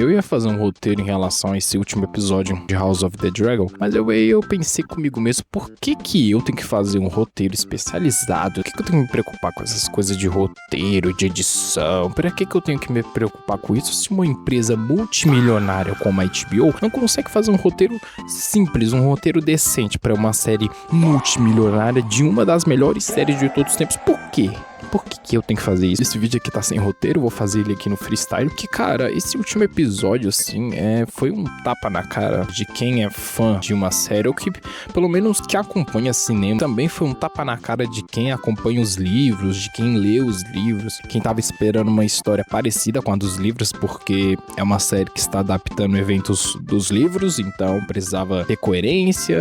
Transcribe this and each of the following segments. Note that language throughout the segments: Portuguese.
Eu ia fazer um roteiro em relação a esse último episódio de House of the Dragon, mas eu pensei comigo mesmo, por que eu tenho que fazer um roteiro especializado? Por que eu tenho que me preocupar com essas coisas de roteiro, de edição? Por que eu tenho que me preocupar com isso se uma empresa multimilionária como a HBO não consegue fazer um roteiro simples, um roteiro decente para uma série multimilionária de uma das melhores séries de todos os tempos? Por quê? Por que eu tenho que fazer isso? Esse vídeo aqui tá sem roteiro, eu vou fazer ele aqui no freestyle. Porque, cara, esse último episódio, assim, foi um tapa na cara de quem é fã de uma série, ou que, pelo menos, que acompanha cinema. Também foi um tapa na cara de quem acompanha os livros, de quem lê os livros, quem tava esperando uma história parecida com a dos livros, porque é uma série que está adaptando eventos dos livros, então precisava ter coerência,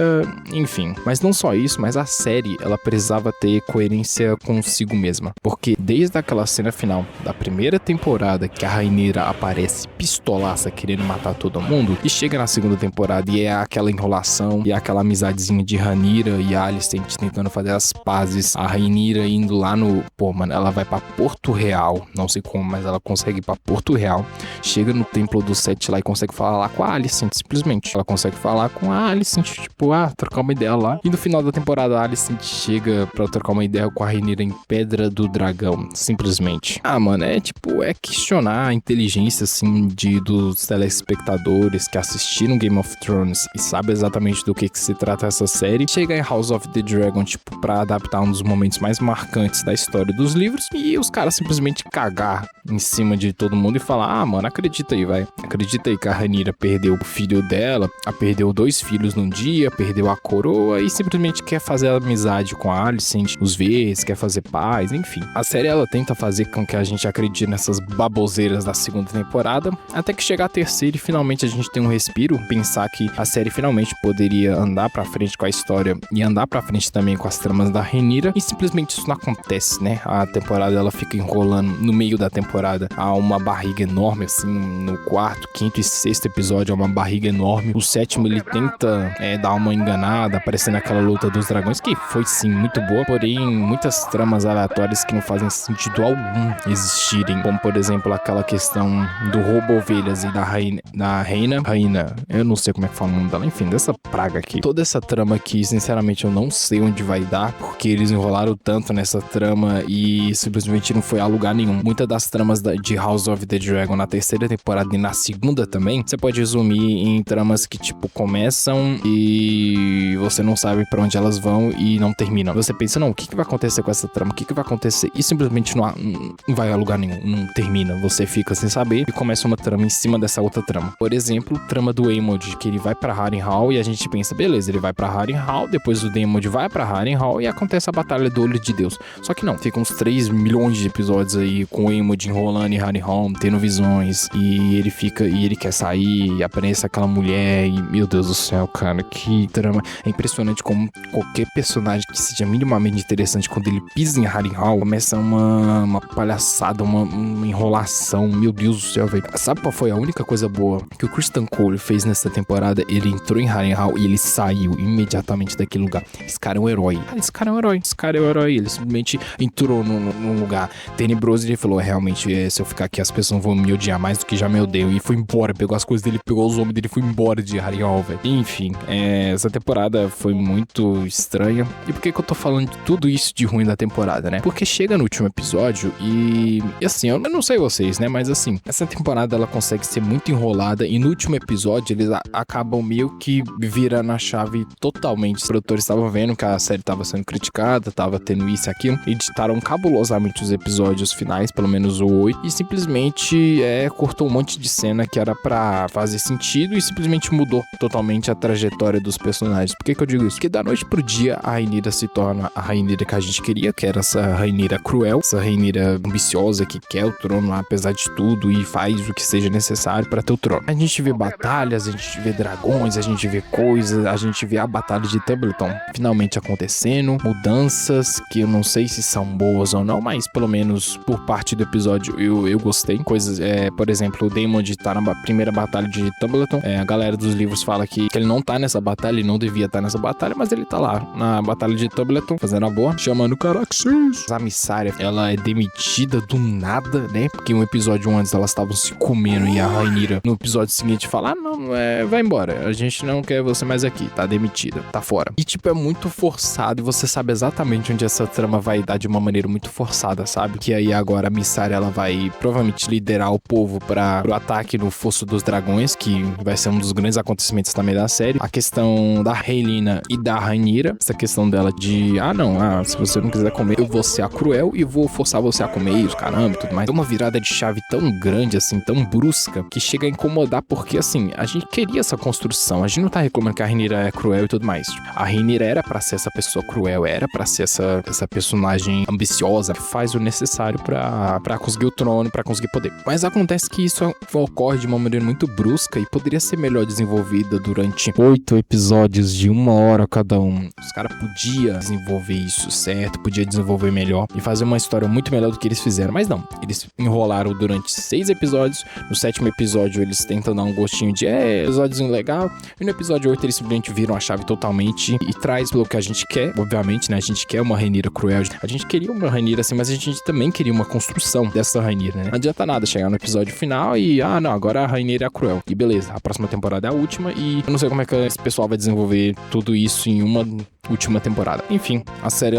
enfim. Mas não só isso, mas a série, ela precisava ter coerência consigo mesma. Porque desde aquela cena final da primeira temporada que a Rhaenyra aparece pistolaça querendo matar todo mundo, e chega na segunda temporada e é aquela enrolação e é aquela amizadezinha de Rhaenyra e Alicent tentando fazer as pazes, a Rhaenyra indo lá no... Pô, mano, ela vai pra Porto Real, não sei como, mas ela consegue ir pra Porto Real, chega no Templo do Sete lá e consegue falar lá com a Alicent, simplesmente. Ela consegue falar com a Alicent, tipo, trocar uma ideia lá. E no final da temporada a Alicent chega pra trocar uma ideia com a Rhaenyra em Pedra do Dragão, simplesmente. Mano, é questionar a inteligência, assim, dos telespectadores que assistiram Game of Thrones e sabem exatamente do que se trata essa série. Chega em House of the Dragon, tipo, pra adaptar um dos momentos mais marcantes da história dos livros, e os caras simplesmente cagar em cima de todo mundo e falar, mano, acredita aí, vai. Acredita aí que a Rhaenyra perdeu o filho dela, perdeu 2 filhos num dia, perdeu a coroa e simplesmente quer fazer amizade com a Alicent, os Vs, quer fazer paz, enfim. A série, ela tenta fazer com que a gente acredite nessas baboseiras da segunda temporada, até que chegar a terceira e finalmente a gente tem um respiro, pensar que a série finalmente poderia andar pra frente com a história e andar pra frente também com as tramas da Rhaenyra, e simplesmente isso não acontece, né? A temporada, ela fica enrolando no meio da temporada, há uma barriga enorme, assim, no 4º, 5º e 6º episódio, há uma barriga enorme. O 7º, ele tenta dar uma enganada, aparecendo aquela luta dos dragões, que foi sim muito boa, porém muitas tramas aleatórias que não fazem sentido algum existirem, como por exemplo aquela questão do roubo ovelhas e da Raina, eu não sei como é que fala o nome dela, enfim, dessa praga aqui. Toda essa trama aqui, sinceramente, eu não sei onde vai dar, porque eles enrolaram tanto nessa trama e simplesmente não foi a lugar nenhum. Muitas das tramas de House of the Dragon na terceira temporada e na segunda também, você pode resumir em tramas que, tipo, começam e você não sabe pra onde elas vão e não terminam. Você pensa, não, o que vai acontecer com essa trama? O que vai acontecer? E simplesmente não vai a lugar nenhum, não termina. Você fica sem saber e começa uma trama em cima dessa outra trama. Por exemplo, trama do Aemond, que ele vai pra Harrenhal e a gente pensa, beleza, ele vai pra Harrenhal, depois o Aemond vai pra Harrenhal e acontece a Batalha do Olho de Deus. Só que não, fica uns 3 milhões de episódios aí com o Aemond enrolando em Harrenhal, tendo visões, e ele quer sair, e aparece aquela mulher, e meu Deus do céu, cara, que trama. É impressionante como qualquer personagem que seja minimamente interessante, quando ele pisa em Harrenhal, começa uma palhaçada, uma enrolação, meu Deus do céu, velho. Sabe qual foi a única coisa boa que o Criston Cole fez nessa temporada? Ele entrou em Harrenhal e ele saiu imediatamente daquele lugar. Esse cara é um herói. Esse cara é um herói. Ele simplesmente entrou num lugar tenebroso e ele falou, realmente, se eu ficar aqui as pessoas vão me odiar mais do que já me odeiam. E foi embora, pegou as coisas dele, pegou os homens dele e foi embora de Harrenhal, velho. Enfim, essa temporada foi muito estranha. E por que eu tô falando de tudo isso de ruim da temporada, né? Porque chega no último episódio e assim, eu não sei vocês, né? Mas assim, essa temporada ela consegue ser muito enrolada e no último episódio eles acabam meio que virando a chave totalmente. Os produtores estavam vendo que a série estava sendo criticada, tava tendo isso e aquilo, editaram cabulosamente os episódios finais, pelo menos o 8, e simplesmente cortou um monte de cena que era pra fazer sentido e simplesmente mudou totalmente a trajetória dos personagens. Por que eu digo isso? Porque da noite pro dia a Rhaenyra se torna a Rhaenyra que a gente queria, que era essa Rhaenyra cruel, essa Rhaenyra ambiciosa que quer o trono lá, apesar de tudo, e faz o que seja necessário pra ter o trono. A gente vê batalhas, a gente vê dragões, a gente vê coisas, a gente vê a batalha de Tumbleton finalmente acontecendo, mudanças que eu não sei se são boas ou não, mas pelo menos por parte do episódio eu gostei. Coisas, por exemplo, o Daemon tá na primeira batalha de Tumbleton, a galera dos livros fala que ele não tá nessa batalha, ele não devia estar nessa batalha, mas ele tá lá na batalha de Tumbleton, fazendo a boa, chamando Caraxes, A Missária, ela é demitida do nada, né? Porque um episódio antes elas estavam se comendo e a Rhaenyra no episódio seguinte fala: não, vai embora, a gente não quer você mais aqui, tá demitida, tá fora. E tipo, é muito forçado e você sabe exatamente onde essa trama vai dar de uma maneira muito forçada, sabe? Que aí agora a Missária, ela vai provavelmente liderar o povo pro ataque no Fosso dos Dragões, que vai ser um dos grandes acontecimentos também da série. A questão da Rhaelyna e da Rhaenyra, essa questão dela de, se você não quiser comer, eu vou ser a cruel e vou forçar você a comer isso, caramba, e tudo mais. É uma virada de chave tão grande, assim, tão brusca, que chega a incomodar, porque, assim, a gente queria essa construção, a gente não tá reclamando que a Rhaenyra é cruel e tudo mais. A Rhaenyra era pra ser essa pessoa cruel, era pra ser essa personagem ambiciosa, que faz o necessário pra conseguir o trono, pra conseguir poder. Mas acontece que isso ocorre de uma maneira muito brusca e poderia ser melhor desenvolvida durante 8 episódios de 1 hora cada um. Os caras podiam desenvolver isso, certo? Podia desenvolver melhor e fazer uma história muito melhor do que eles fizeram. Mas não, eles enrolaram durante 6 episódios. No 7º episódio eles tentam dar um gostinho de episódiozinho legal. E no episódio 8 eles simplesmente viram a chave totalmente e traz pelo que a gente quer. Obviamente, né? A gente quer uma Rhaenyra cruel. A gente queria uma Rhaenyra assim, mas a gente também queria uma construção dessa Rhaenyra, né? Não adianta nada chegar no episódio final e, agora a Rhaenyra é cruel. E beleza, a próxima temporada é a última e eu não sei como é que esse pessoal vai desenvolver tudo isso em uma última temporada. Enfim, a série,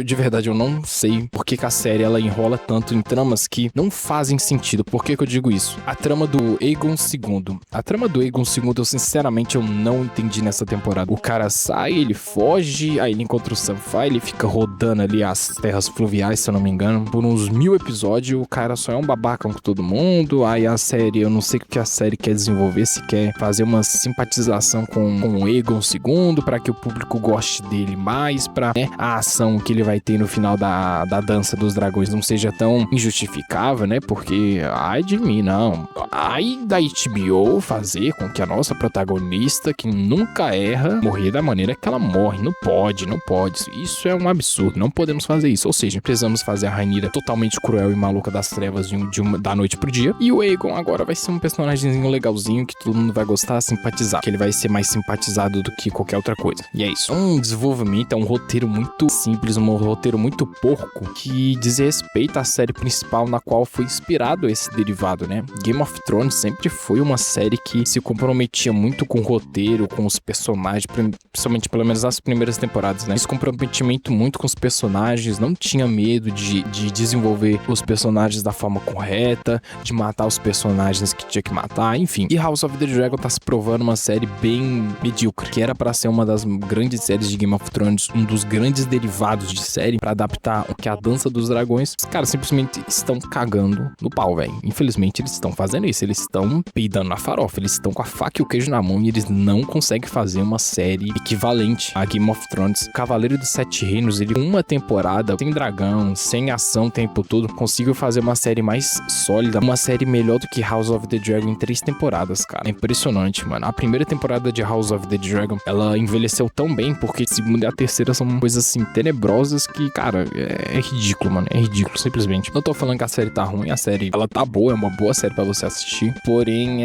de verdade, eu não sei por que a série, ela enrola tanto em tramas que não fazem sentido. Por que eu digo isso? A trama do Aegon II. A trama do Aegon II, eu sinceramente, eu não entendi nessa temporada. O cara sai, ele foge, aí ele encontra o Sanfai, ele fica rodando ali as terras fluviais, se eu não me engano, por uns 1000 episódios, o cara só é um babaca com todo mundo, aí a série, eu não sei o que a série quer desenvolver, se quer fazer uma simpatização com o Aegon II, pra que o público goste dele mais, pra, né, a ação que ele vai ter no final da Dança dos Dragões não seja tão injustificável, né, porque, ai de mim, não, ai da HBO fazer com que a nossa protagonista, que nunca erra, morrer da maneira que ela morre, não pode, isso é um absurdo, não podemos fazer isso, ou seja, precisamos fazer a Rhaenyra totalmente cruel e maluca das trevas da noite pro dia, e o Aegon agora vai ser um personagemzinho legalzinho que todo mundo vai gostar, simpatizar, que ele vai ser mais simpatizado do que qualquer outra coisa, e é isso. Um desenvolvimento, é um roteiro muito simples, um roteiro muito porco, que diz respeito à série principal na qual foi inspirado esse derivado, né? Game of Thrones sempre foi uma série que se comprometia muito com o roteiro, com os personagens, principalmente pelo menos nas primeiras temporadas, né? Esse comprometimento muito com os personagens, não tinha medo de desenvolver os personagens da forma correta, de matar os personagens que tinha que matar, enfim. E House of the Dragon tá se provando uma série bem medíocre, que era pra ser uma das grandes séries de Game of Thrones, um dos grandes derivados de série pra adaptar o que é a Dança dos Dragões. Os caras simplesmente estão cagando no pau, velho. Infelizmente eles estão fazendo isso, eles estão peidando na farofa, eles estão com a faca e o queijo na mão e eles não conseguem fazer uma série equivalente a Game of Thrones. Cavaleiro dos Sete Reinos, ele com uma temporada, sem dragão, sem ação o tempo todo, conseguiu fazer uma série mais sólida, uma série melhor do que House of the Dragon em 3 temporadas, cara. É impressionante, mano. A primeira temporada de House of the Dragon, ela envelheceu tão bem, porque a segunda e a terceira são coisas assim tenebrosas que, cara, é ridículo, mano. É ridículo, simplesmente. Não tô falando que a série tá ruim, a série, ela tá boa, é uma boa série pra você assistir, porém,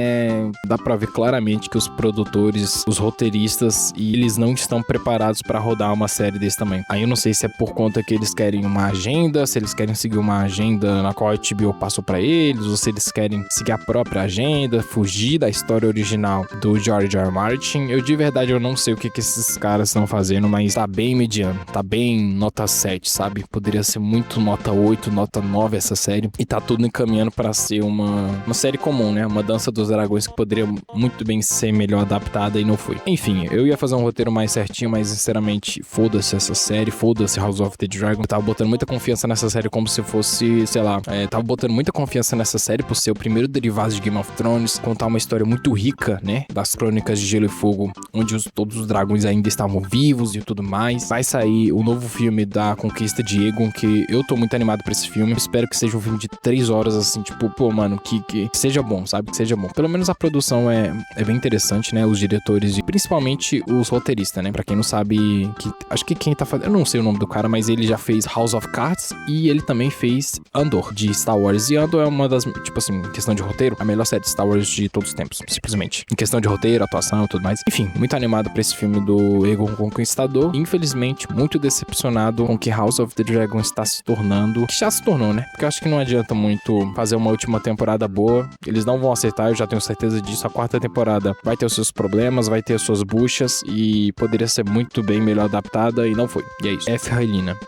dá pra ver claramente que os produtores, os roteiristas, eles não estão preparados pra rodar uma série desse tamanho. Aí eu não sei se é por conta que eles querem uma agenda, se eles querem seguir uma agenda na qual a HBO passou pra eles, ou se eles querem seguir a própria agenda, fugir da história original do George R. R. Martin. Eu, de verdade, eu não sei o que esses caras estão fazendo, mas tá bem mediano, tá bem nota 7, sabe? Poderia ser muito nota 8, nota 9 essa série, e tá tudo encaminhando pra ser uma série comum, né? Uma Dança dos Dragões que poderia muito bem ser melhor adaptada e não foi. Enfim, eu ia fazer um roteiro mais certinho, mas sinceramente, foda-se essa série, foda-se House of the Dragon. Eu tava botando muita confiança nessa série como se fosse, sei lá, tava botando muita confiança nessa série por ser o primeiro derivado de Game of Thrones, contar uma história muito rica, né? Das Crônicas de Gelo e Fogo, onde todos os dragões ainda estavam vivos e tudo mais. Vai sair o novo filme da Conquista de Aegon, que eu tô muito animado pra esse filme. Eu espero que seja um filme de 3 horas, assim, tipo, pô, mano, que seja bom, sabe? Que seja bom. Pelo menos a produção é bem interessante, né? Os diretores e principalmente os roteiristas, né? Pra quem não sabe, acho que quem tá fazendo, eu não sei o nome do cara, mas ele já fez House of Cards e ele também fez Andor, de Star Wars. E Andor é uma das, tipo assim, em questão de roteiro, a melhor série de Star Wars de todos os tempos, simplesmente. Em questão de roteiro, atuação e tudo mais. Enfim, muito animado pra esse filme do Aegon Conquistador. Infelizmente, muito decepcionado com que House of the Dragon está se tornando, que já se tornou, né? Porque eu acho que não adianta muito fazer uma última temporada boa, eles não vão aceitar, eu já tenho certeza disso. A quarta temporada vai ter os seus problemas, vai ter as suas buchas e poderia ser muito bem melhor adaptada e não foi. E é isso. F. Raelina.